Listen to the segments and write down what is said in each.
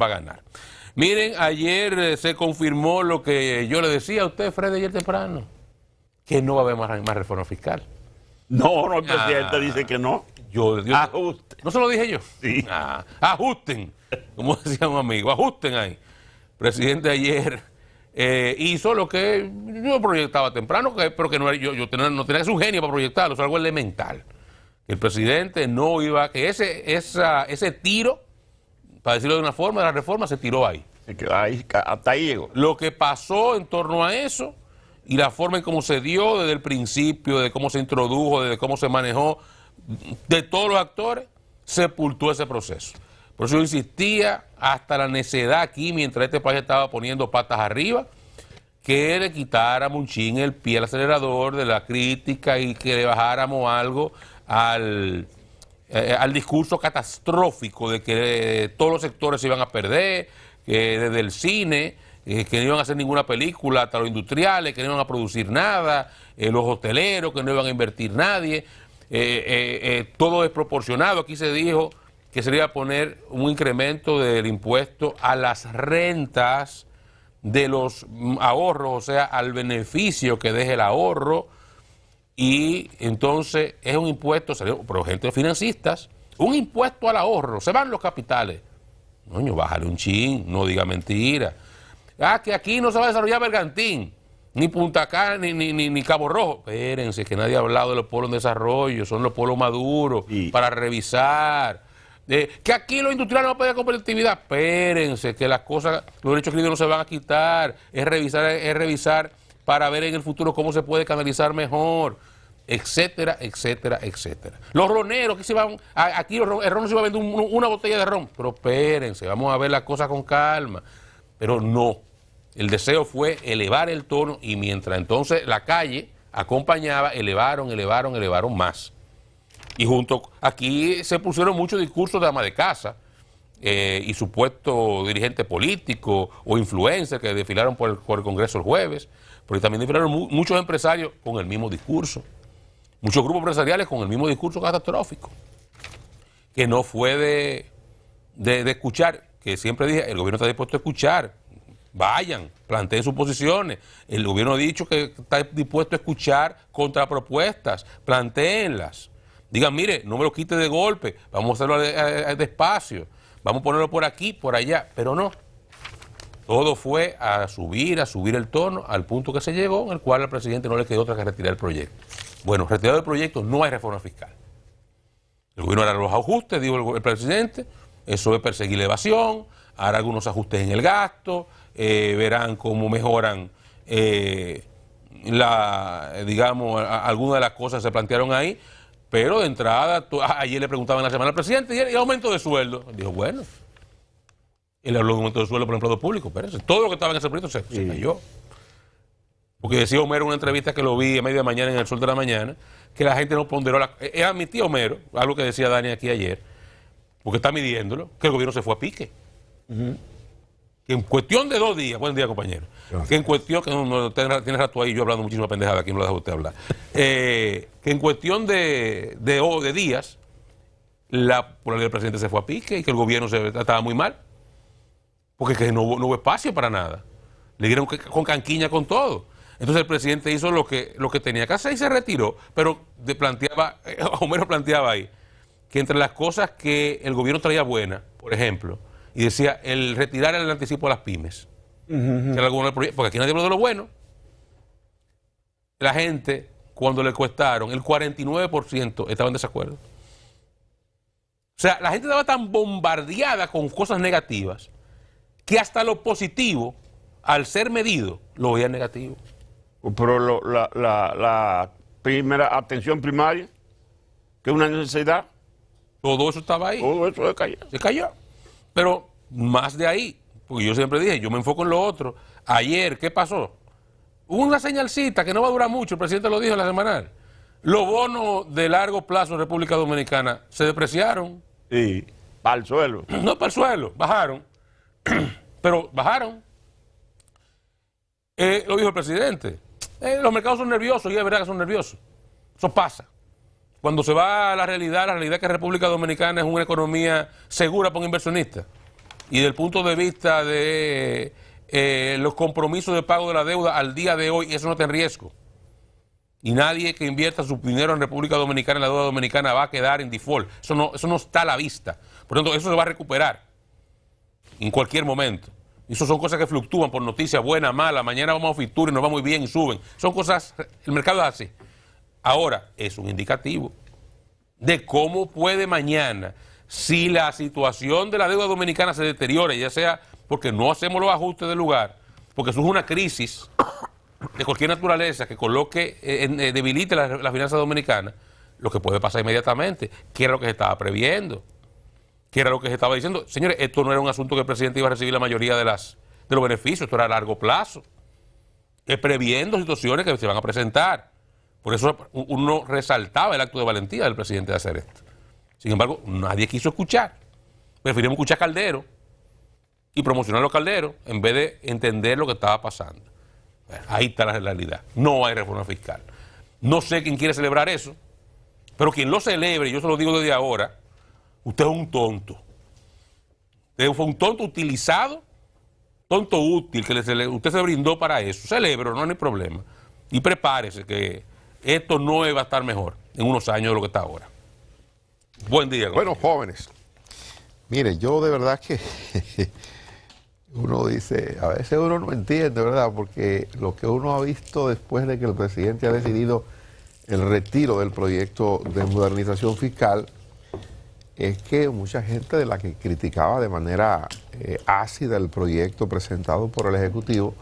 va a ganar. Miren, ayer se confirmó lo que yo le decía a usted, Fred, ayer temprano, que no va a haber más reforma fiscal. No, el presidente dice que no. Ajusten. ¿No se lo dije yo? Sí. Ajusten, como decía un amigo, ajusten ahí. El presidente ayer hizo lo que yo proyectaba temprano, pero que no, yo no tenía que ser un genio para proyectarlo, es algo elemental. El presidente no iba, que ese tiro, para decirlo de una forma, de la reforma se tiró ahí. Hasta ahí llegó. Lo que pasó en torno a eso y la forma en cómo se dio desde el principio, de cómo se introdujo, de cómo se manejó, de todos los actores, sepultó ese proceso. Por eso yo insistía hasta la necedad aquí, mientras este país estaba poniendo patas arriba, que le quitáramos un chin el pie al acelerador de la crítica y que le bajáramos algo al discurso catastrófico de que todos los sectores se iban a perder, que desde el cine, que no iban a hacer ninguna película, hasta los industriales, que no iban a producir nada, los hoteleros, que no iban a invertir nadie, todo desproporcionado. Aquí se dijo que se iba a poner un incremento del impuesto a las rentas de los ahorros, o sea, al beneficio que deje el ahorro. Y entonces es un impuesto, pero gente financistas, un impuesto al ahorro, se van los capitales. Coño, bájale un chin, no diga mentira. Que aquí no se va a desarrollar Bergantín, ni Punta Cana, ni Cabo Rojo. Espérense, que nadie ha hablado de los pueblos en desarrollo, son los pueblos maduros, para revisar. Que aquí los industriales no pueden competitividad. Espérense, que las cosas, los derechos adquiridos no se van a quitar. Es revisar para ver en el futuro cómo se puede canalizar mejor, etcétera, etcétera, etcétera. Los roneros, que se van, aquí el ron se va a vender una botella de ron, pero espérense, vamos a ver las cosas con calma. Pero no, el deseo fue elevar el tono y mientras entonces la calle acompañaba, elevaron más. Y aquí se pusieron muchos discursos de ama de casa y supuesto dirigente político o influencer que desfilaron por el Congreso el jueves, pero también desfilaron muchos empresarios con el mismo discurso. Muchos grupos empresariales con el mismo discurso catastrófico, que no fue de escuchar, que siempre dije, el gobierno está dispuesto a escuchar, vayan, planteen sus posiciones. El gobierno ha dicho que está dispuesto a escuchar contrapropuestas, plantéenlas. Digan, mire, no me lo quite de golpe, vamos a hacerlo despacio, vamos a ponerlo por aquí, por allá, pero no. Todo fue a subir el tono al punto que se llegó, en el cual al presidente no le quedó otra que retirar el proyecto. Bueno, retirado el proyecto, no hay reforma fiscal. El gobierno hará los ajustes, dijo el presidente, eso es perseguir la evasión, hará algunos ajustes en el gasto, verán cómo mejoran, digamos, algunas de las cosas que se plantearon ahí, pero de entrada, ayer le preguntaban la semana al presidente, ¿y el aumento de sueldo? Dijo, bueno, él habló de aumento de sueldo por el empleado público, espérense, todo lo que estaba en ese proyecto se cayó. Porque decía Homero en una entrevista que lo vi a media mañana en El Sol de la Mañana, que la gente no ponderó era mi tío Homero, algo que decía Dani aquí ayer, porque está midiéndolo, que el gobierno se fue a pique. Que en cuestión de 2 días, buen día compañero, que en cuestión, que no tiene rato ahí yo hablando muchísima pendejada, aquí no lo dejo usted hablar, que en cuestión de días, la popularidad del presidente se fue a pique y que el gobierno estaba muy mal, porque que no hubo espacio para nada. Le dieron con canquiña con todo. Entonces el presidente hizo lo que tenía que hacer y se retiró, pero Homero planteaba ahí que entre las cosas que el gobierno traía buenas, por ejemplo, y decía el retirar el anticipo a las pymes, porque aquí nadie habló de lo bueno. La gente, cuando le cuestaron, el 49% estaba en desacuerdo. O sea, la gente estaba tan bombardeada con cosas negativas que hasta lo positivo, al ser medido, lo veía negativo. Pero la primera atención primaria, que es una necesidad. Todo eso estaba ahí. Todo eso se cayó. Se cayó. Pero más de ahí, porque yo siempre dije, yo me enfoco en lo otro. Ayer, ¿qué pasó? Hubo una señalcita que no va a durar mucho, el presidente lo dijo en la semanal. Los bonos de largo plazo en República Dominicana se depreciaron. Sí, para el suelo. No para el suelo, bajaron. Pero bajaron. Lo dijo el presidente. Los mercados son nerviosos y es verdad que son nerviosos. Eso pasa. Cuando se va a la realidad es que República Dominicana es una economía segura para un inversionista. y desde el punto de vista de los compromisos de pago de la deuda al día de hoy, eso no está en riesgo. Y nadie que invierta su dinero en República Dominicana, en la deuda dominicana, va a quedar en default. Eso no está a la vista. Por lo tanto, eso se va a recuperar en cualquier momento. Y eso son cosas que fluctúan por noticias buenas, malas. Mañana vamos a Fitur y nos va muy bien y suben. Son cosas, el mercado es así. Ahora, es un indicativo de cómo puede mañana, si la situación de la deuda dominicana se deteriora, ya sea porque no hacemos los ajustes del lugar, porque surge una crisis de cualquier naturaleza que coloque, debilite la finanza dominicana, lo que puede pasar inmediatamente, que era lo que se estaba previendo, que era lo que se estaba diciendo. Señores, esto no era un asunto que el presidente iba a recibir la mayoría de los beneficios, esto era a largo plazo, previendo situaciones que se van a presentar. Por eso uno resaltaba el acto de valentía del presidente de hacer esto. Sin embargo, nadie quiso escuchar. Preferimos escuchar a Caldero y promocionar a los Calderos en vez de entender lo que estaba pasando. Ahí está la realidad. No hay reforma fiscal. No sé quién quiere celebrar eso, pero quien lo celebre, yo se lo digo desde ahora, usted es un tonto. Usted fue un tonto utilizado, tonto útil, que usted se brindó para eso. Celebro, no hay problema. Y prepárese que esto no va a estar mejor en unos años de lo que está ahora. Buen día. Bueno, jóvenes, mire, yo de verdad que uno dice, a veces uno no entiende, ¿verdad? Porque lo que uno ha visto después de que el presidente ha decidido el retiro del proyecto de modernización fiscal es que mucha gente de la que criticaba de manera ácida el proyecto presentado por el Ejecutivo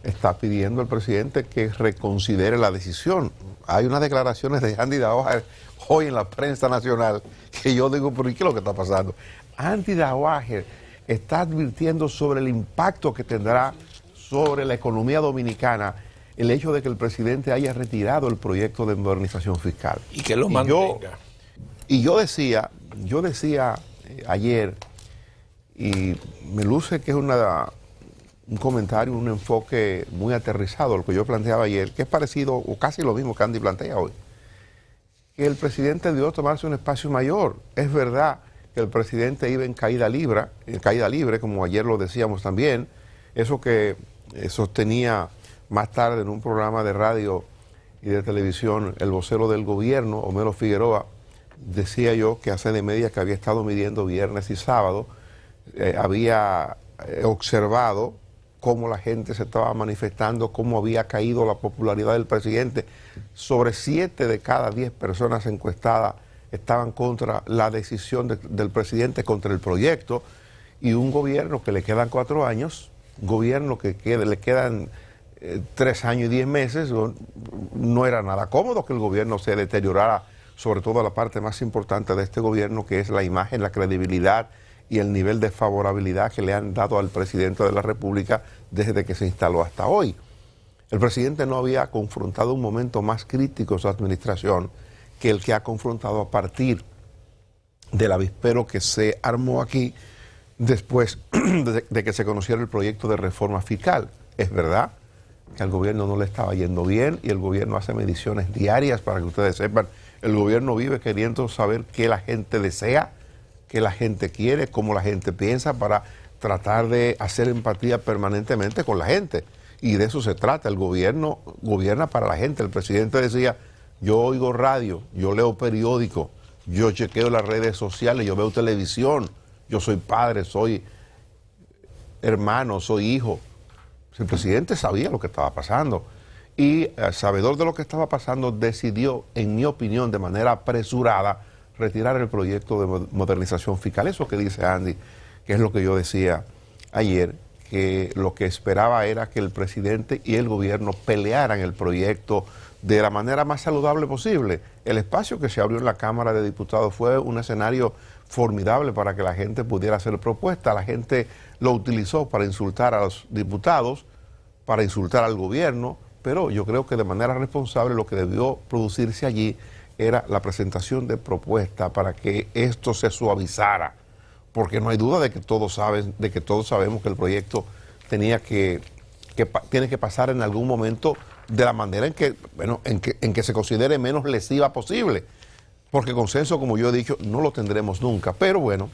está pidiendo al presidente que reconsidere la decisión. Hay unas declaraciones de Andy Dawager hoy en la prensa nacional que yo digo, ¿pero qué es lo que está pasando? Andy Dawager está advirtiendo sobre el impacto que tendrá sobre la economía dominicana el hecho de que el presidente haya retirado el proyecto de modernización fiscal. Y que lo mantenga. Yo decía ayer, y me luce que es un comentario, un enfoque muy aterrizado, lo que yo planteaba ayer, que es parecido o casi lo mismo que Andy plantea hoy, que el presidente debió tomarse un espacio mayor. Es verdad que el presidente iba en caída libre, como ayer lo decíamos también, eso que sostenía más tarde en un programa de radio y de televisión el vocero del gobierno, Homero Figueroa, decía yo que hace de media que había estado midiendo viernes y sábado, había observado cómo la gente se estaba manifestando, cómo había caído la popularidad del presidente. Sobre 7 de cada 10 personas encuestadas estaban contra la decisión del presidente, contra el proyecto, y un gobierno que le quedan 4 años, un gobierno que le quedan 3 años y 10 meses, no era nada cómodo que el gobierno se deteriorara, sobre todo la parte más importante de este gobierno, que es la imagen, la credibilidad y el nivel de favorabilidad que le han dado al presidente de la República desde que se instaló hasta hoy. El presidente no había confrontado un momento más crítico en su administración que el que ha confrontado a partir del avispero que se armó aquí después de que se conociera el proyecto de reforma fiscal. Es verdad que al gobierno no le estaba yendo bien y el gobierno hace mediciones diarias para que ustedes sepan. El gobierno vive queriendo saber qué la gente desea, qué la gente quiere, cómo la gente piensa, para tratar de hacer empatía permanentemente con la gente. Y de eso se trata. El gobierno gobierna para la gente. El presidente decía, yo oigo radio, yo leo periódico, yo chequeo las redes sociales, yo veo televisión, yo soy padre, soy hermano, soy hijo. El presidente sabía lo que estaba pasando. Y sabedor de lo que estaba pasando, decidió, en mi opinión, de manera apresurada, retirar el proyecto de modernización fiscal. Eso que dice Andy, que es lo que yo decía ayer, que lo que esperaba era que el presidente y el gobierno pelearan el proyecto de la manera más saludable posible. El espacio que se abrió en la Cámara de Diputados fue un escenario formidable para que la gente pudiera hacer propuestas. La gente lo utilizó para insultar a los diputados, para insultar al gobierno, pero yo creo que de manera responsable lo que debió producirse allí era la presentación de propuestas para que esto se suavizara, porque no hay duda de que todos sabemos que el proyecto tiene que pasar en algún momento de la manera en que se considere menos lesiva posible, porque consenso, como yo he dicho, no lo tendremos nunca. Pero bueno,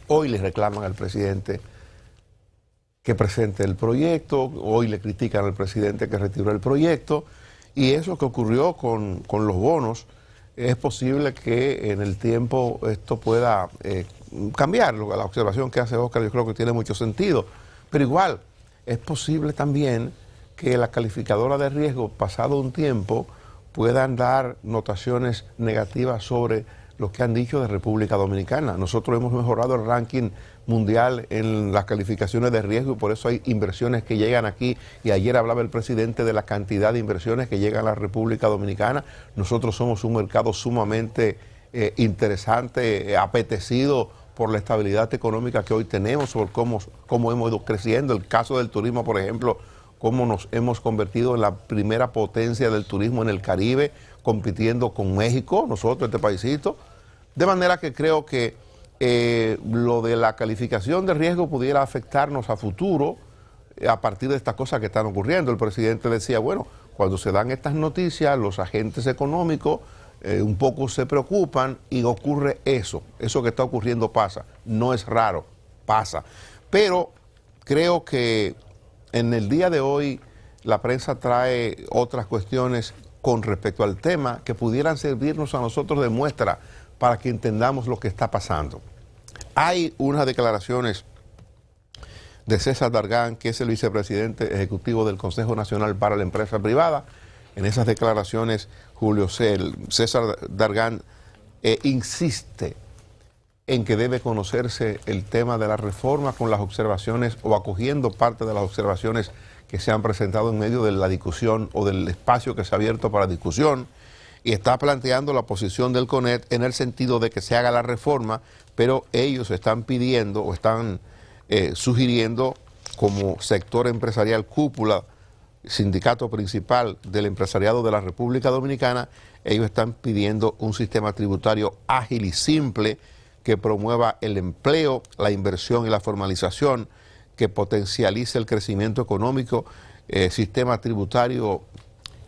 hoy le reclaman al presidente que presente el proyecto, hoy le critican al presidente que retiró el proyecto, y eso que ocurrió con los bonos, es posible que en el tiempo esto pueda cambiar. La observación que hace Oscar yo creo que tiene mucho sentido, pero igual es posible también que la calificadora de riesgo, pasado un tiempo, puedan dar notaciones negativas sobre lo que han dicho de República Dominicana. Nosotros hemos mejorado el ranking mundial en las calificaciones de riesgo y por eso hay inversiones que llegan aquí, y ayer hablaba el presidente de la cantidad de inversiones que llegan a la República Dominicana. Nosotros somos un mercado sumamente interesante, apetecido por la estabilidad económica que hoy tenemos, por cómo hemos ido creciendo. El caso del turismo, por ejemplo, cómo nos hemos convertido en la primera potencia del turismo en el Caribe, compitiendo con México, nosotros, este paisito. De manera que creo que lo de la calificación de riesgo pudiera afectarnos a futuro a partir de estas cosas que están ocurriendo. El presidente decía, bueno, cuando se dan estas noticias, los agentes económicos un poco se preocupan y ocurre eso que está ocurriendo pasa. No es raro, pasa. Pero creo que en el día de hoy la prensa trae otras cuestiones con respecto al tema que pudieran servirnos a nosotros de muestra para que entendamos lo que está pasando. Hay unas declaraciones de César Dargan, que es el vicepresidente ejecutivo del Consejo Nacional para la Empresa Privada. En esas declaraciones, César Dargan insiste en que debe conocerse el tema de la reforma con las observaciones o acogiendo parte de las observaciones que se han presentado en medio de la discusión o del espacio que se ha abierto para discusión, y está planteando la posición del CONET en el sentido de que se haga la reforma, pero ellos están pidiendo o están sugiriendo como sector empresarial cúpula, sindicato principal del empresariado de la República Dominicana, ellos están pidiendo un sistema tributario ágil y simple que promueva el empleo, la inversión y la formalización, que potencialice el crecimiento económico, sistema tributario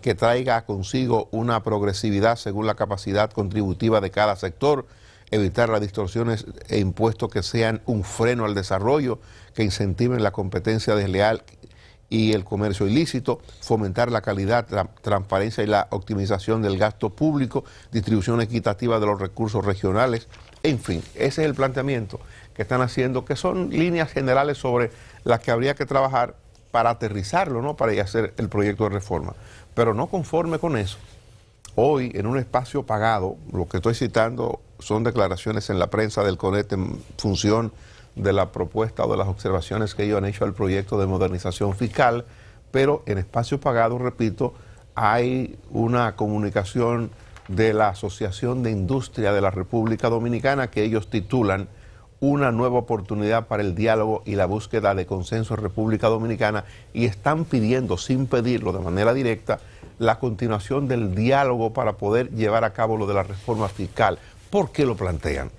que traiga consigo una progresividad según la capacidad contributiva de cada sector, evitar las distorsiones e impuestos que sean un freno al desarrollo, que incentiven la competencia desleal y el comercio ilícito, fomentar la calidad, la transparencia y la optimización del gasto público, distribución equitativa de los recursos regionales. En fin, ese es el planteamiento que están haciendo, que son líneas generales sobre las que habría que trabajar para aterrizarlo, ¿no? Para ir a hacer el proyecto de reforma. Pero no conforme con eso, hoy en un espacio pagado, lo que estoy citando son declaraciones en la prensa del CONET en función de la propuesta o de las observaciones que ellos han hecho al proyecto de modernización fiscal, pero en espacio pagado, repito, hay una comunicación de la Asociación de Industria de la República Dominicana que ellos titulan Una nueva oportunidad para el diálogo y la búsqueda de consenso en República Dominicana, y están pidiendo, sin pedirlo de manera directa, la continuación del diálogo para poder llevar a cabo lo de la reforma fiscal. ¿Por qué lo plantean?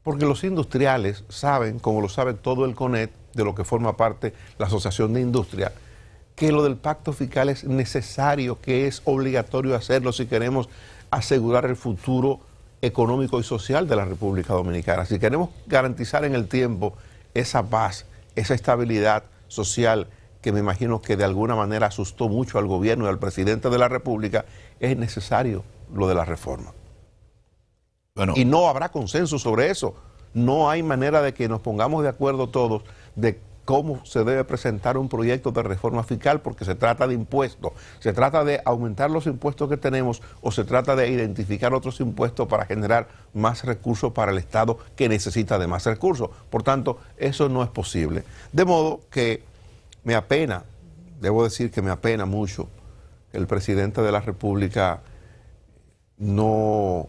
Porque los industriales saben, como lo sabe todo el CONET, de lo que forma parte la Asociación de Industria, que lo del pacto fiscal es necesario, que es obligatorio hacerlo si queremos asegurar el futuro económico y social de la República Dominicana. Si queremos garantizar en el tiempo esa paz, esa estabilidad social que me imagino que de alguna manera asustó mucho al gobierno y al presidente de la República, es necesario lo de la reforma. Bueno, y no habrá consenso sobre eso. No hay manera de que nos pongamos de acuerdo todos de cómo se debe presentar un proyecto de reforma fiscal, porque se trata de impuestos, se trata de aumentar los impuestos que tenemos o se trata de identificar otros impuestos para generar más recursos para el Estado que necesita de más recursos. Por tanto, eso no es posible. De modo que me apena, debo decir que me apena mucho que el presidente de la República no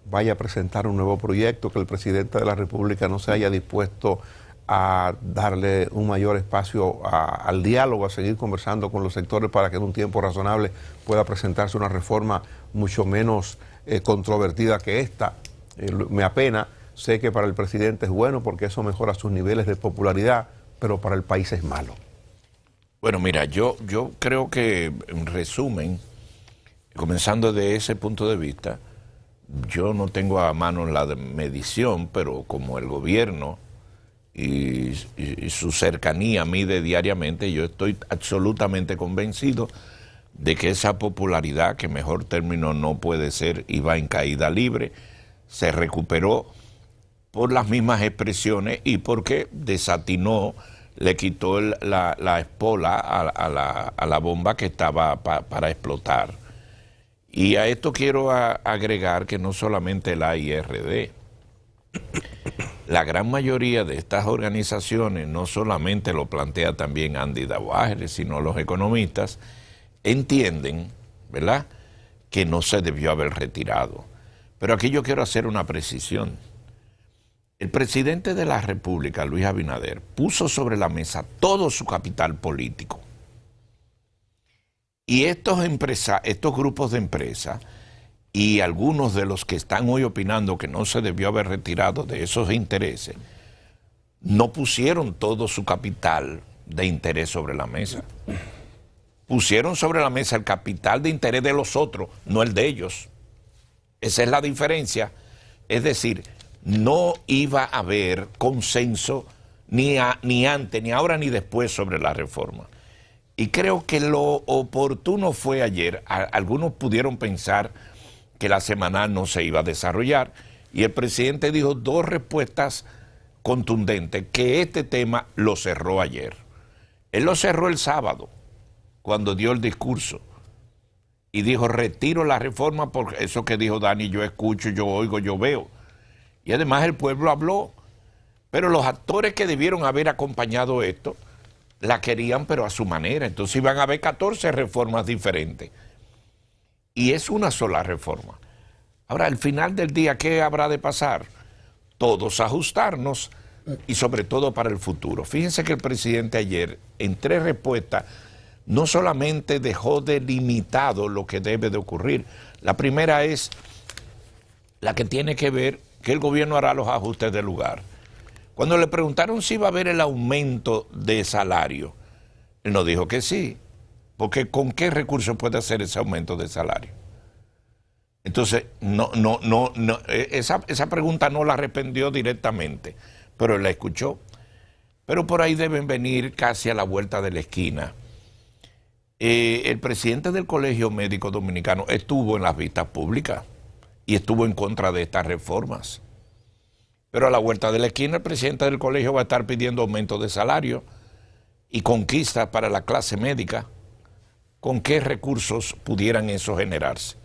vaya a presentar un nuevo proyecto, que el presidente de la República no se haya dispuesto a darle un mayor espacio al diálogo, a seguir conversando con los sectores para que en un tiempo razonable pueda presentarse una reforma mucho menos controvertida que esta. Me apena, sé que para el presidente es bueno porque eso mejora sus niveles de popularidad, pero para el país es malo. Bueno, mira, yo creo que, en resumen, comenzando de ese punto de vista, yo no tengo a mano la medición, pero como el gobierno y su cercanía a mí de diariamente, yo estoy absolutamente convencido de que esa popularidad, que mejor término no puede ser, iba en caída libre, se recuperó por las mismas expresiones y porque desatinó, le quitó la espola a la bomba que estaba para explotar. Y a esto quiero agregar que no solamente la IRD, la gran mayoría de estas organizaciones, no solamente lo plantea también Andy Dauajer, sino los economistas, entienden, ¿verdad?, que no se debió haber retirado. Pero aquí yo quiero hacer una precisión. El presidente de la República, Luis Abinader, puso sobre la mesa todo su capital político. Y estos grupos de empresas y algunos de los que están hoy opinando que no se debió haber retirado de esos intereses, no pusieron todo su capital de interés sobre la mesa. Pusieron sobre la mesa el capital de interés de los otros, no el de ellos. Esa es la diferencia. Es decir, no iba a haber consenso ni antes, ni ahora, ni después sobre la reforma. Y creo que lo oportuno fue ayer. Algunos pudieron pensar que la semanal no se iba a desarrollar y el presidente dijo dos respuestas contundentes, que este tema lo cerró ayer. Él lo cerró el sábado, cuando dio el discurso, y dijo: retiro la reforma, porque eso que dijo Dani, yo escucho, yo oigo, yo veo. Y además el pueblo habló, pero los actores que debieron haber acompañado esto, la querían pero a su manera. Entonces iban a haber 14 reformas diferentes. Y es una sola reforma. Ahora, al final del día, ¿qué habrá de pasar? Todos ajustarnos y sobre todo para el futuro. Fíjense que el presidente ayer, en 3 respuestas, no solamente dejó delimitado lo que debe de ocurrir. La primera es la que tiene que ver que el gobierno hará los ajustes del lugar. Cuando le preguntaron si iba a haber el aumento de salario, él nos dijo que sí, porque ¿con qué recursos puede hacer ese aumento de salario? Entonces, esa pregunta no la respondió directamente, pero él la escuchó. Pero por ahí deben venir casi a la vuelta de la esquina. El presidente del Colegio Médico Dominicano estuvo en las vistas públicas y estuvo en contra de estas reformas. Pero a la vuelta de la esquina el presidente del colegio va a estar pidiendo aumento de salario y conquistas para la clase médica. ¿Con qué recursos pudieran eso generarse?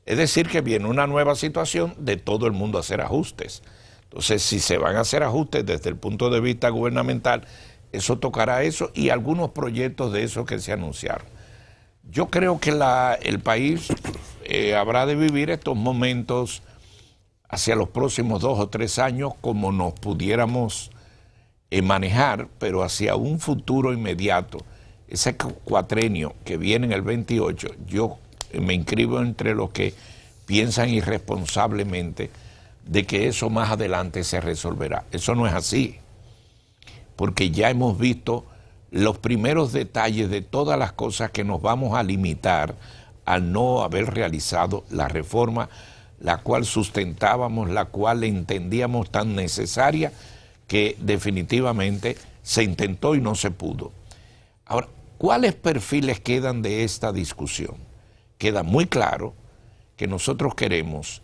Es decir, que viene una nueva situación de todo el mundo hacer ajustes. Entonces, si se van a hacer ajustes desde el punto de vista gubernamental, eso tocará eso y algunos proyectos de esos que se anunciaron. Yo creo que el país habrá de vivir estos momentos hacia los próximos 2 o 3 años como nos pudiéramos manejar, pero hacia un futuro inmediato. Ese cuatrenio que viene en el 28, yo me inscribo entre los que piensan irresponsablemente de que eso más adelante se resolverá. Eso no es así, porque ya hemos visto los primeros detalles de todas las cosas que nos vamos a limitar al no haber realizado la reforma, la cual sustentábamos, la cual entendíamos tan necesaria que definitivamente se intentó y no se pudo. Ahora, ¿cuáles perfiles quedan de esta discusión? Queda muy claro que nosotros queremos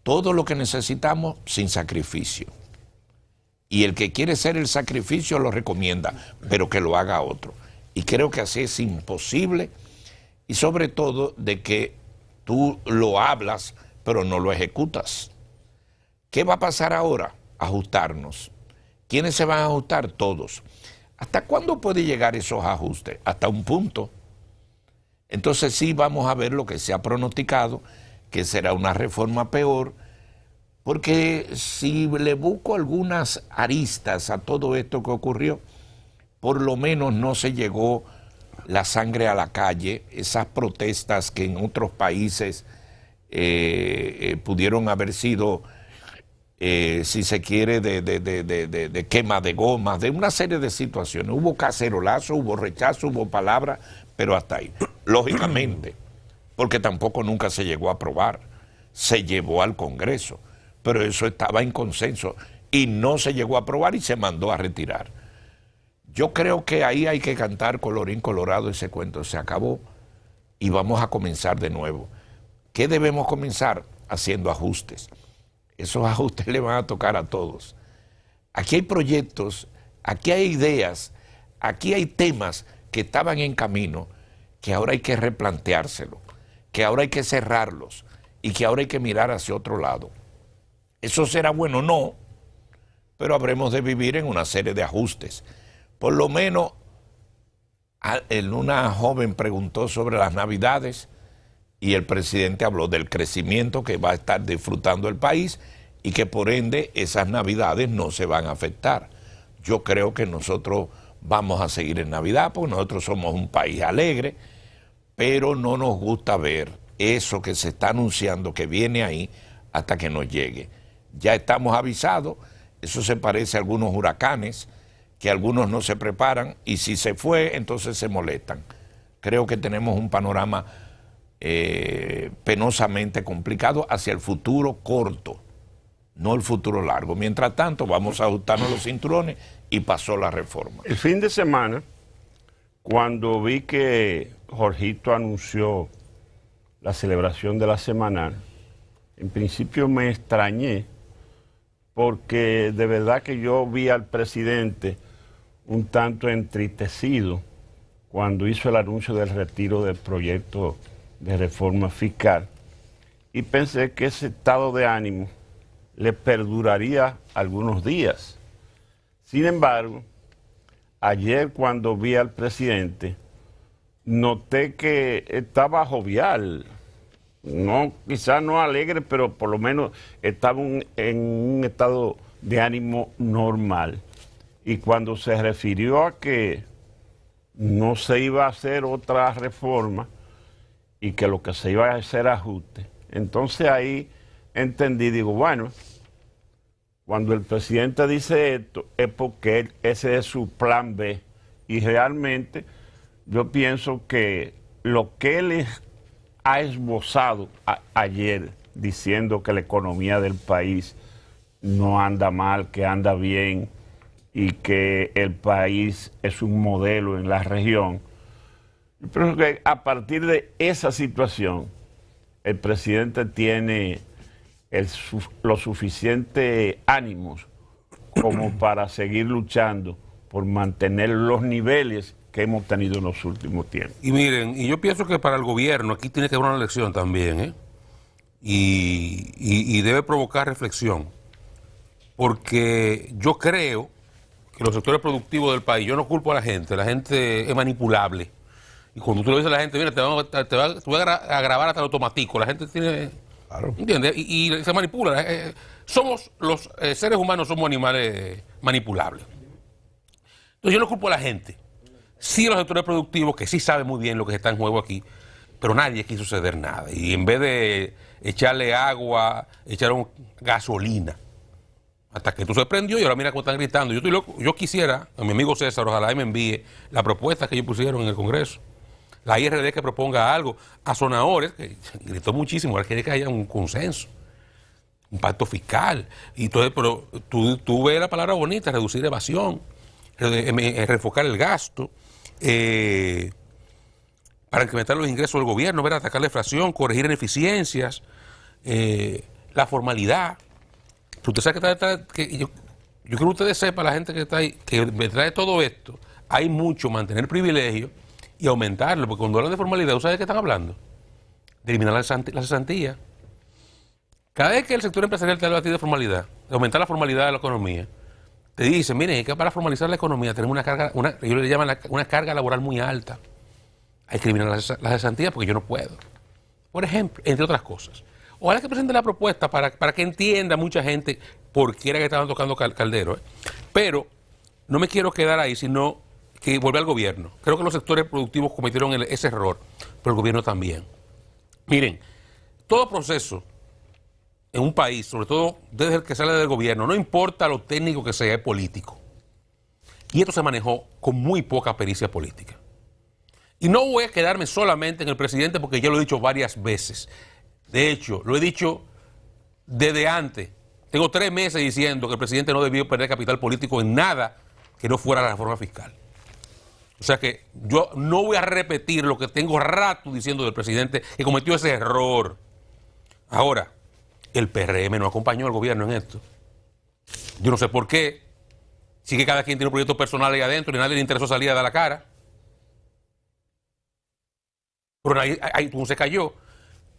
todo lo que necesitamos sin sacrificio. Y el que quiere ser el sacrificio lo recomienda, pero que lo haga otro. Y creo que así es imposible, y sobre todo de que tú lo hablas, pero no lo ejecutas. ¿Qué va a pasar ahora? Ajustarnos. ¿Quiénes se van a ajustar? Todos. ¿Hasta cuándo puede llegar esos ajustes? Hasta un punto. Entonces sí vamos a ver lo que se ha pronosticado, que será una reforma peor, porque si le busco algunas aristas a todo esto que ocurrió, por lo menos no se llegó la sangre a la calle, esas protestas que en otros países pudieron haber sido, si se quiere, de quema de gomas, de una serie de situaciones. Hubo cacerolazo, hubo rechazo, hubo palabras, pero hasta ahí. Lógicamente, porque tampoco nunca se llegó a aprobar, se llevó al Congreso, pero eso estaba en consenso. y no se llegó a aprobar y se mandó a retirar. Yo creo que ahí hay que cantar colorín colorado, ese cuento se acabó y vamos a comenzar de nuevo. ¿Qué debemos comenzar? Haciendo ajustes. Esos ajustes le van a tocar a todos. Aquí hay proyectos, aquí hay ideas, aquí hay temas que estaban en camino, que ahora hay que replanteárselo, que ahora hay que cerrarlos y que ahora hay que mirar hacia otro lado. ¿Eso será bueno? No, pero habremos de vivir en una serie de ajustes. Por lo menos, una joven preguntó sobre las Navidades y el presidente habló del crecimiento que va a estar disfrutando el país y que por ende esas Navidades no se van a afectar. Yo creo que nosotros vamos a seguir en Navidad porque nosotros somos un país alegre, pero no nos gusta ver eso que se está anunciando que viene ahí hasta que nos llegue. Ya estamos avisados, eso se parece a algunos huracanes, que algunos no se preparan y si se fue, entonces se molestan. Creo que tenemos un panorama penosamente complicado hacia el futuro corto, no el futuro largo. Mientras tanto, vamos a ajustarnos los cinturones y pasó la reforma. El fin de semana, cuando vi que Jorgito anunció la celebración de la semanal, en principio me extrañé, porque de verdad que yo vi al presidente un tanto entristecido cuando hizo el anuncio del retiro del proyecto de reforma fiscal y pensé que ese estado de ánimo le perduraría algunos días. Sin embargo, ayer cuando vi al presidente, noté que estaba jovial, quizás no alegre, pero por lo menos estaba en un estado de ánimo normal. Y cuando se refirió a que no se iba a hacer otra reforma y que lo que se iba a hacer ajuste, entonces ahí entendí, digo, bueno, cuando el presidente dice esto es porque ese es su plan B. Y realmente yo pienso que lo que él ha esbozado ayer diciendo que la economía del país no anda mal, que anda bien y que el país es un modelo en la región. Yo creo que a partir de esa situación el presidente tiene los suficientes ánimos como para seguir luchando por mantener los niveles que hemos tenido en los últimos tiempos. Y miren, y yo pienso que para el gobierno aquí tiene que haber una elección también, ¿eh? Y debe provocar reflexión, porque yo creo que los sectores productivos del país, yo no culpo a la gente es manipulable. Y cuando tú le dices a la gente, mira, te voy a grabar hasta el automático, la gente tiene... Claro. ¿Entiendes? Y se manipula. Somos los seres humanos, somos animales manipulables. Entonces yo no culpo a la gente. Sí, los sectores productivos que sí saben muy bien lo que está en juego aquí, pero nadie quiso ceder nada. Y en vez de echarle agua, echaron gasolina. Hasta que tú se prendió y ahora mira cómo están gritando. Yo estoy loco. Yo quisiera, a mi amigo César, ojalá me envíe la propuesta que ellos pusieron en el Congreso. La IRD que proponga algo. A Sonadores, que gritó muchísimo, ahora quiere que haya un consenso, un pacto fiscal. Y entonces, pero tú ves la palabra bonita, reducir evasión, refocar el gasto, para incrementar los ingresos del gobierno, ver, atacar la inflación, corregir ineficiencias, la formalidad. Usted sabe que yo creo que ustedes sepan, la gente que está ahí, que detrás de todo esto hay mucho mantener privilegios y aumentarlo, porque cuando hablan de formalidad, ¿ustedes de qué están hablando? De eliminar la cesantía. Cada vez que el sector empresarial te habla a ti de formalidad, de aumentar la formalidad de la economía, te dicen, miren, es que para formalizar la economía tenemos ellos le llaman una carga laboral muy alta. Hay que eliminar la cesantía porque yo no puedo. Por ejemplo, entre otras cosas. Ojalá que presente la propuesta para que entienda mucha gente por qué era que estaban tocando Caldero. Pero no me quiero quedar ahí, sino que volver al gobierno. Creo que los sectores productivos cometieron ese error, pero el gobierno también. Miren, todo proceso en un país, sobre todo desde el que sale del gobierno, no importa lo técnico que sea, es político. Y esto se manejó con muy poca pericia política. Y no voy a quedarme solamente en el presidente porque ya lo he dicho varias veces. De hecho, lo he dicho desde antes tengo 3 meses diciendo que el presidente no debió perder capital político en nada que no fuera la reforma fiscal. O sea que yo no voy a repetir lo que tengo rato diciendo del presidente que cometió ese error. Ahora, el PRM no acompañó al gobierno en esto. Yo no sé por qué. Sí que cada quien tiene un proyecto personal ahí adentro y a nadie le interesó salir a dar la cara. Pero ahí tú se cayó.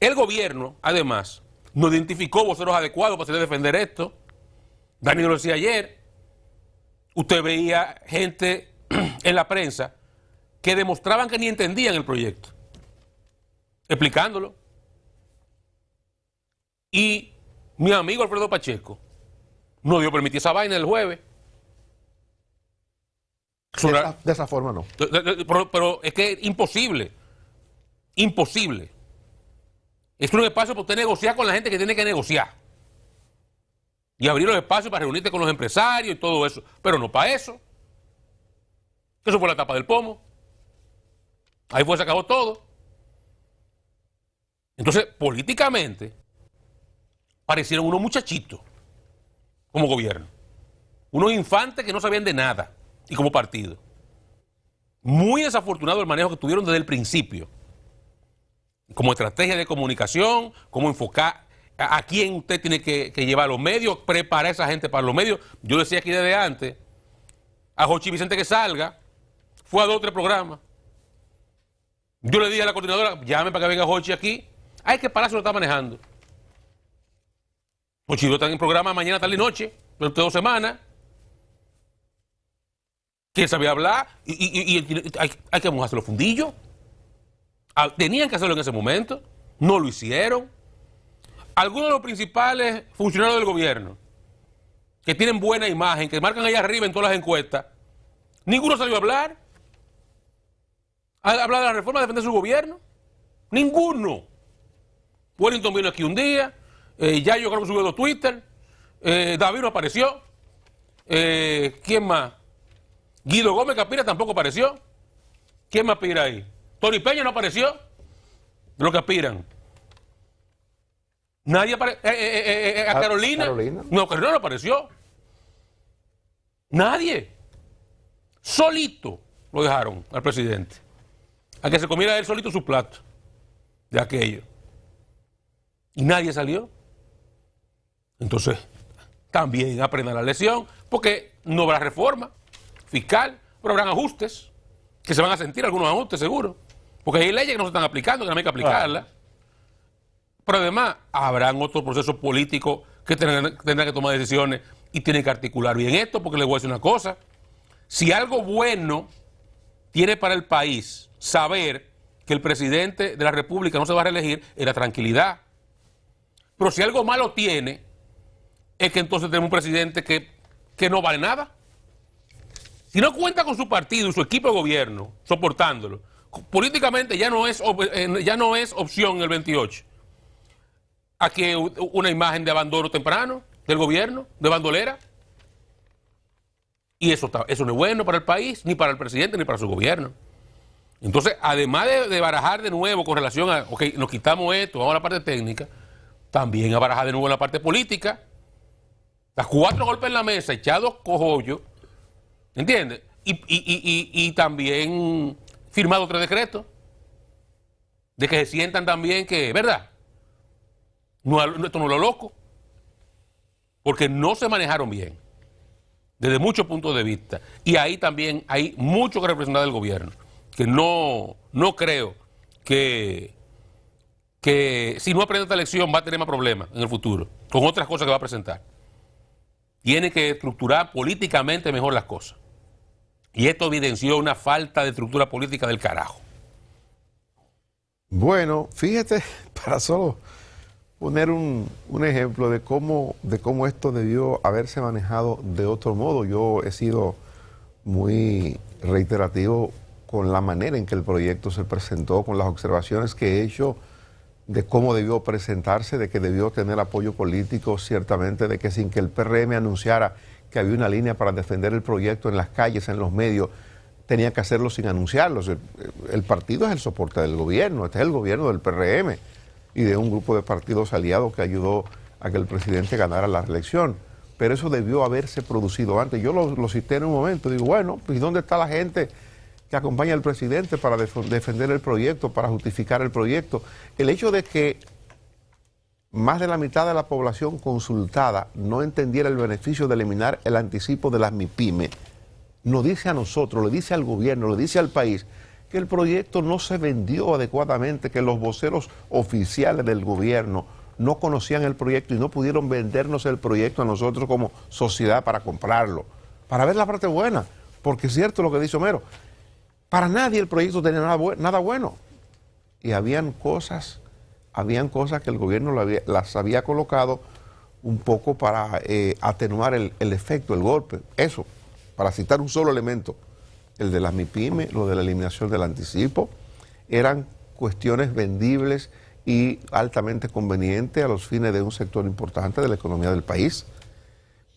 El gobierno, además, no identificó voceros adecuados para defender esto. Dani lo decía ayer. Usted veía gente en la prensa que demostraban que ni entendían el proyecto, explicándolo. Y mi amigo Alfredo Pacheco no dio permitir esa vaina el jueves. De esa forma no. Pero es que es imposible. Imposible. Es un espacio para usted negociar con la gente que tiene que negociar. Y abrir los espacios para reunirte con los empresarios y todo eso. Pero no para eso. Eso fue la tapa del pomo. Ahí fue, se acabó todo. Entonces, políticamente, parecieron unos muchachitos como gobierno. Unos infantes que no sabían de nada. Y como partido. Muy desafortunado el manejo que tuvieron desde el principio. Como estrategia de comunicación, cómo enfocar a quién usted tiene que llevar los medios, preparar a esa gente para los medios. Yo decía aquí desde antes, a Jochi Vicente que salga, fue a 2 o 3 programas. Yo le dije a la coordinadora, llame para que venga Jochi aquí. Ay, que Palacio lo está manejando. Jochi está en programa mañana, tarde y noche, durante 2 semanas. ¿Quién sabía hablar? Y hay que mojarse los fundillos. Tenían que hacerlo en ese momento. No lo hicieron. Algunos de los principales funcionarios del gobierno que tienen buena imagen, que marcan allá arriba en todas las encuestas, ninguno salió a hablar. ¿A hablar de la reforma, a defender su gobierno? Ninguno. Wellington vino aquí un día. Ya yo creo que subió 2 Twitter. David no apareció. ¿Quién más? Guido Gómez Capira tampoco apareció. ¿Quién más aspira ahí? Tony Peña no apareció. De los que aspiran. Nadie apareció. A Carolina. No, Carolina no apareció. Nadie. Solito lo dejaron al presidente. A que se comiera él solito su plato. De aquello. Y nadie salió. Entonces, también aprenda la lección. Porque no habrá reforma fiscal, pero habrán ajustes, que se van a sentir algunos ajustes seguro, porque hay leyes que no se están aplicando, que no hay que aplicarlas. Pero además, habrán otros procesos políticos que tendrán que tomar decisiones y tienen que articular bien esto, porque les voy a decir una cosa, si algo bueno tiene para el país saber que el presidente de la República no se va a reelegir, es la tranquilidad. Pero si algo malo tiene, es que entonces tenemos un presidente que no vale nada. Si no cuenta con su partido y su equipo de gobierno soportándolo, políticamente ya no es opción en el 28. ¿A que una imagen de abandono temprano del gobierno, de bandolera? Y eso no es bueno para el país, ni para el presidente, ni para su gobierno. Entonces, además de barajar de nuevo con relación a, ok, nos quitamos esto, vamos a la parte técnica, también a barajar de nuevo en la parte política. Las 4 golpes en la mesa, echados cojollos, ¿entiendes? Y también firmado 3 decretos de que se sientan también que, ¿verdad? Esto no es lo loco. Porque no se manejaron bien. Desde muchos puntos de vista. Y ahí también hay mucho que representar del gobierno. Que no creo que si no aprende esta lección va a tener más problemas en el futuro. Con otras cosas que va a presentar. Tiene que estructurar políticamente mejor las cosas. Y esto evidenció una falta de estructura política del carajo. Bueno, fíjate, para solo poner un ejemplo de cómo esto debió haberse manejado de otro modo. Yo he sido muy reiterativo con la manera en que el proyecto se presentó, con las observaciones que he hecho de cómo debió presentarse, de que debió tener apoyo político, ciertamente, de que sin que el PRM anunciara que había una línea para defender el proyecto en las calles, en los medios, tenía que hacerlo sin anunciarlo. El partido es el soporte del gobierno, este es el gobierno del PRM y de un grupo de partidos aliados que ayudó a que el presidente ganara la reelección. Pero eso debió haberse producido antes. Yo lo cité en un momento, digo, bueno, pues ¿dónde está la gente que acompaña al presidente para defender el proyecto, para justificar el proyecto? El hecho de que más de la mitad de la población consultada no entendiera el beneficio de eliminar el anticipo de las MIPYME, nos dice a nosotros, le dice al gobierno, le dice al país, que el proyecto no se vendió adecuadamente, que los voceros oficiales del gobierno no conocían el proyecto y no pudieron vendernos el proyecto a nosotros como sociedad para comprarlo, para ver la parte buena, porque es cierto lo que dice Homero, para nadie el proyecto tenía nada bueno, y habían cosas que el gobierno las había colocado un poco para atenuar el efecto, el golpe. Eso, para citar un solo elemento, el de las MIPYME, lo de la eliminación del anticipo, eran cuestiones vendibles y altamente convenientes a los fines de un sector importante de la economía del país.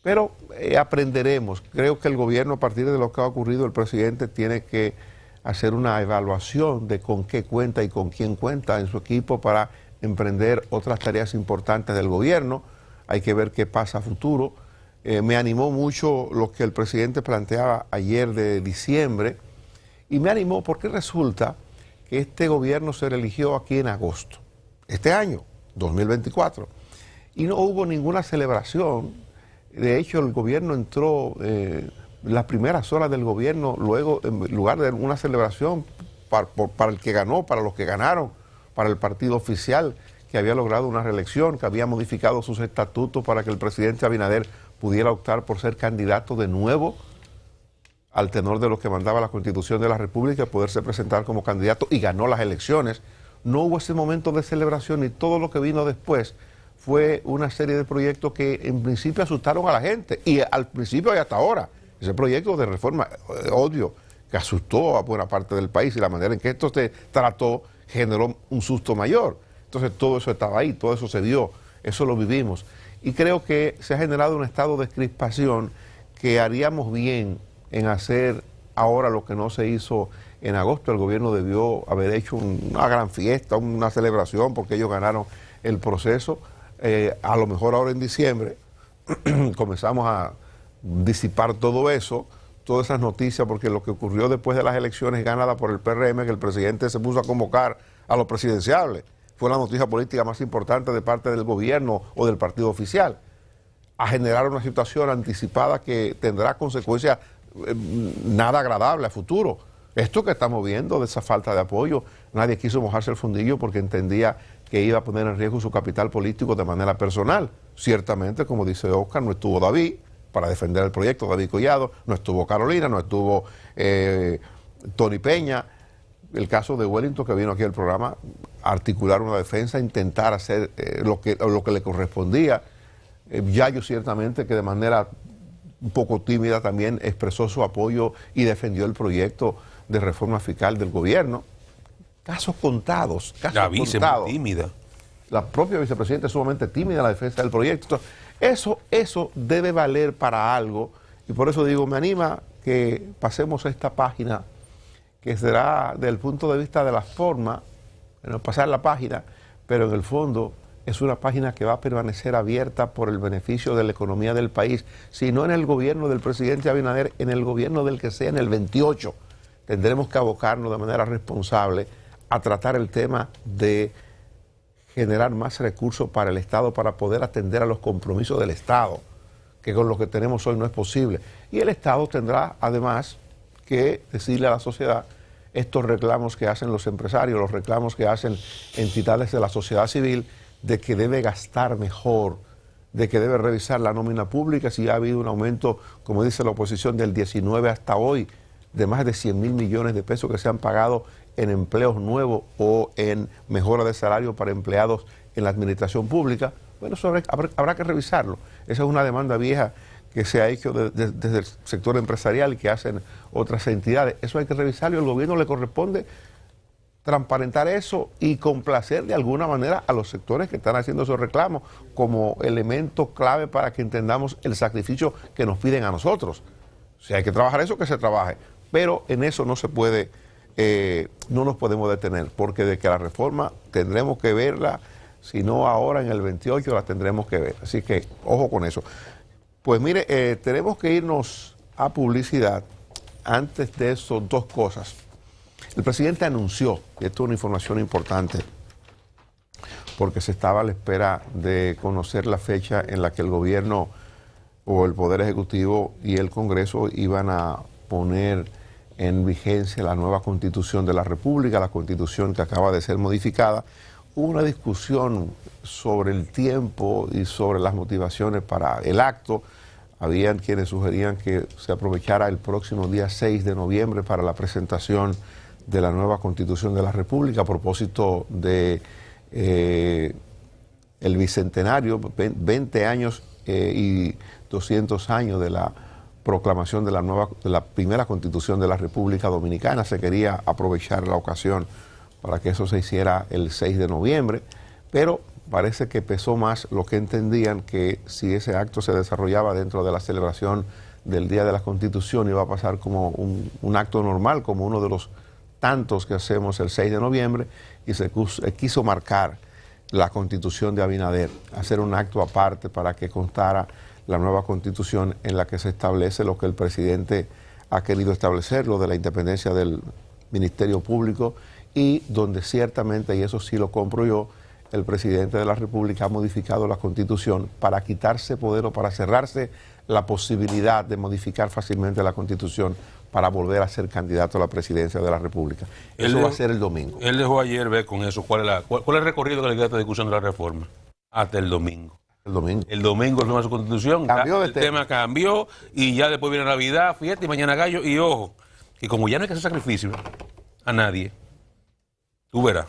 Pero aprenderemos. Creo que el gobierno, a partir de lo que ha ocurrido, el presidente tiene que hacer una evaluación de con qué cuenta y con quién cuenta en su equipo para emprender otras tareas importantes del gobierno. Hay que ver qué pasa a futuro. Me animó mucho lo que el presidente planteaba ayer de diciembre, y me animó porque resulta que este gobierno se reeligió aquí en agosto, este año, 2024, y no hubo ninguna celebración. De hecho, el gobierno entró, las primeras horas del gobierno, luego, en lugar de una celebración para el que ganó, para los que ganaron, para el partido oficial que había logrado una reelección, que había modificado sus estatutos para que el presidente Abinader pudiera optar por ser candidato de nuevo al tenor de lo que mandaba la Constitución de la República, poderse presentar como candidato, y ganó las elecciones. No hubo ese momento de celebración, y todo lo que vino después fue una serie de proyectos que en principio asustaron a la gente, y al principio y hasta ahora. Ese proyecto de reforma, odio, que asustó a buena parte del país, y la manera en que esto se trató generó un susto mayor. Entonces todo eso estaba ahí, todo eso se dio, eso lo vivimos. Y creo que se ha generado un estado de crispación que haríamos bien en hacer ahora lo que no se hizo en agosto. El gobierno debió haber hecho una gran fiesta, una celebración, porque ellos ganaron el proceso. A lo mejor ahora en diciembre comenzamos a disipar todo eso, todas esas noticias, porque lo que ocurrió después de las elecciones ganadas por el PRM, que el presidente se puso a convocar a los presidenciables, fue la noticia política más importante de parte del gobierno o del partido oficial, a generar una situación anticipada que tendrá consecuencias nada agradables a futuro. Esto que estamos viendo de esa falta de apoyo, nadie quiso mojarse el fundillo porque entendía que iba a poner en riesgo su capital político de manera personal. Ciertamente, como dice Oscar, no estuvo David para defender el proyecto, David Collado, no estuvo Carolina, no estuvo Tony Peña. El caso de Wellington, que vino aquí al programa, articular una defensa, intentar hacer lo que le correspondía. Yayo, ciertamente, que de manera un poco tímida también expresó su apoyo y defendió el proyecto de reforma fiscal del gobierno. Casos contados, La vice muy tímida. La propia vicepresidenta es sumamente tímida en la defensa del proyecto. Entonces, eso debe valer para algo, y por eso digo, me anima que pasemos esta página, que será desde el punto de vista de la forma, no pasar la página, pero en el fondo es una página que va a permanecer abierta por el beneficio de la economía del país, si no en el gobierno del presidente Abinader, en el gobierno del que sea, en el 28, tendremos que abocarnos de manera responsable a tratar el tema de generar más recursos para el Estado, para poder atender a los compromisos del Estado, que con lo que tenemos hoy no es posible. Y el Estado tendrá además que decirle a la sociedad estos reclamos que hacen los empresarios, los reclamos que hacen entidades de la sociedad civil, de que debe gastar mejor, de que debe revisar la nómina pública, si ha habido un aumento, como dice la oposición, del 19 hasta hoy, de más de 100.000 millones de pesos que se han pagado en empleos nuevos o en mejora de salario para empleados en la administración pública. Bueno, eso habrá que revisarlo. Esa es una demanda vieja que se ha hecho desde el sector empresarial y que hacen otras entidades. Eso hay que revisarlo, y al gobierno le corresponde transparentar eso y complacer de alguna manera a los sectores que están haciendo esos reclamos como elemento clave para que entendamos el sacrificio que nos piden a nosotros. Si hay que trabajar eso, que se trabaje, pero en eso no se puede, no nos podemos detener, porque de que la reforma tendremos que verla sino ahora en el 28 la tendremos que ver. Así que ojo con eso. Pues mire, tenemos que irnos a publicidad. Antes de eso, dos cosas. El presidente anunció, y esto es una información importante, porque se estaba a la espera de conocer la fecha en la que el gobierno o el Poder Ejecutivo y el Congreso iban a poner en vigencia la nueva Constitución de la República, la Constitución que acaba de ser modificada. Hubo una discusión sobre el tiempo y sobre las motivaciones para el acto. Habían quienes sugerían que se aprovechara el próximo día 6 de noviembre para la presentación de la nueva Constitución de la República a propósito de el bicentenario, 20 años y 200 años de la proclamación de la primera Constitución de la República Dominicana. Se quería aprovechar la ocasión para que eso se hiciera el 6 de noviembre, pero parece que pesó más lo que entendían que si ese acto se desarrollaba dentro de la celebración del Día de la Constitución iba a pasar como un acto normal, como uno de los tantos que hacemos el 6 de noviembre, y se quiso marcar la Constitución de Abinader, hacer un acto aparte para que constara la nueva Constitución en la que se establece lo que el presidente ha querido establecer, lo de la independencia del Ministerio Público, y donde ciertamente, y eso sí lo compro yo, el presidente de la República ha modificado la Constitución para quitarse poder o para cerrarse la posibilidad de modificar fácilmente la Constitución para volver a ser candidato a la presidencia de la República. Eso va a ser el domingo. Él dejó ayer ver con eso cuál es el recorrido que le queda a esta discusión de la reforma. Hasta el domingo. El domingo. El domingo es su Constitución. Cambió el tema cambió y ya después viene Navidad, fiesta y mañana gallo. Y ojo, que como ya no hay que hacer sacrificio a nadie, tú verás.